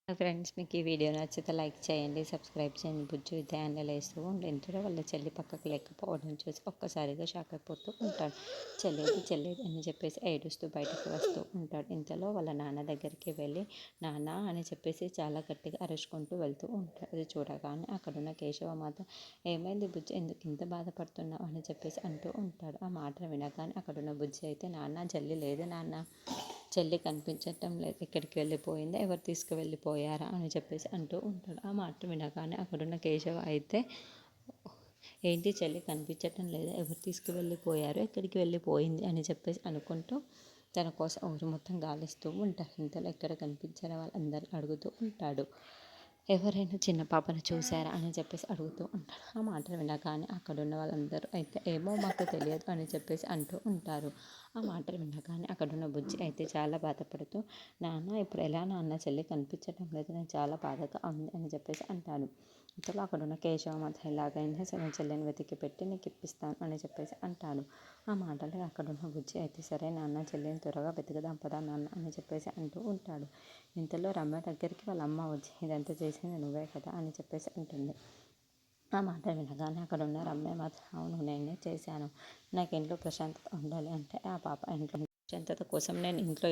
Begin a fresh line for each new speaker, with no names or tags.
Friends, మీకు ఈ video నచ్చితే లైక్ చేయండి, సబ్స్క్రైబ్ చేయండి. బుజ్జు ఉదయాన్నే లేస్తూ ఇంతలో వాళ్ళ చెల్లి పక్కకు లేకపోవడం చూసి ఒక్కసారిగా షాక్ అయిపోతూ ఉంటాడు. చెల్లేది చెల్లేది అని చెప్పేసి ఏడుస్తూ బయటకు వస్తూ ఉంటాడు. ఇంతలో వాళ్ళ నాన్న దగ్గరికి వెళ్ళి నాన్న అని చెప్పేసి చాలా గట్టిగా అరుచుకుంటూ వెళ్తూ ఉంటాడు. అది చూడగానే అక్కడున్న కేశవ మాత్రం ఏమైంది బుజ్జి, ఎందుకు ఇంత బాధపడుతున్నావు అని చెప్పేసి అంటూ ఉంటాడు. ఆ మాట వినగానే అక్కడున్న బుజ్జి అయితే నాన్న చెల్లి లేదు నాన్న, చెల్లి కనిపించటం లేదు, ఎక్కడికి వెళ్ళిపోయిందా, ఎవరు తీసుకువెళ్ళిపోయారా అని చెప్పేసి అంటూ ఉంటాడు. ఆ మాట వినగానే అక్కడున్న కేశవ అయితే ఏంటి చెల్లి కనిపించటం లేదా, ఎవరు తీసుకువెళ్ళిపోయారు, ఎక్కడికి వెళ్ళిపోయింది అని చెప్పేసి అనుకుంటూ తన కోసం ఊరు మొత్తం గాలిస్తూ ఉంటారు. ఇంతలో ఎక్కడ కనిపించిన వాళ్ళందరూ అడుగుతూ ఉంటాడు. ఎవరైనా చిన్న పాపను చూశారా అని చెప్పేసి అడుగుతూ ఉంటాడు. ఆ మాటలు వినగానే అక్కడున్న వాళ్ళందరూ అయితే ఏమో మాకు తెలియదు అని చెప్పేసి అంటూ ఉంటారు. ఆ మాటలు వినగానే అక్కడున్న బుజ్జి అయితే చాలా బాధపడుతూ నాన్న ఇప్పుడు ఎలా నాన్న, చెల్లి కనిపించడం లేదు, నేను చాలా బాధగా ఉంది అని చెప్పేసి అంటాను. ఇంతలో అక్కడున్న కేశవ మాత్రం ఎలాగైనా సరే చెల్లిని వెతికి పెట్టి నీకు ఇప్పిస్తాను అని చెప్పేసి అంటాడు. ఆ మాటలు అక్కడున్న బుజ్జి అయితే సరే నాన్న, చెల్లిని త్వరగా వెతుకుదాం పదా నాన్న అని చెప్పేసి అంటూ ఉంటాడు. ఇంతలో రమ్య దగ్గరికి వాళ్ళ అమ్మ వచ్చి ఇదంతా చేసింది నువ్వే కదా అని చెప్పేసి అంటుంది. ఆ మాట వినగానే అక్కడ ఉన్న రమ్య మాత్రం అవును నేనే చేశాను, నాకు ఇంట్లో ప్రశాంతత ఉండాలి అంటే ఆ పాప ఇంట్లో ప్రశాంతత కోసం నేను ఇంట్లో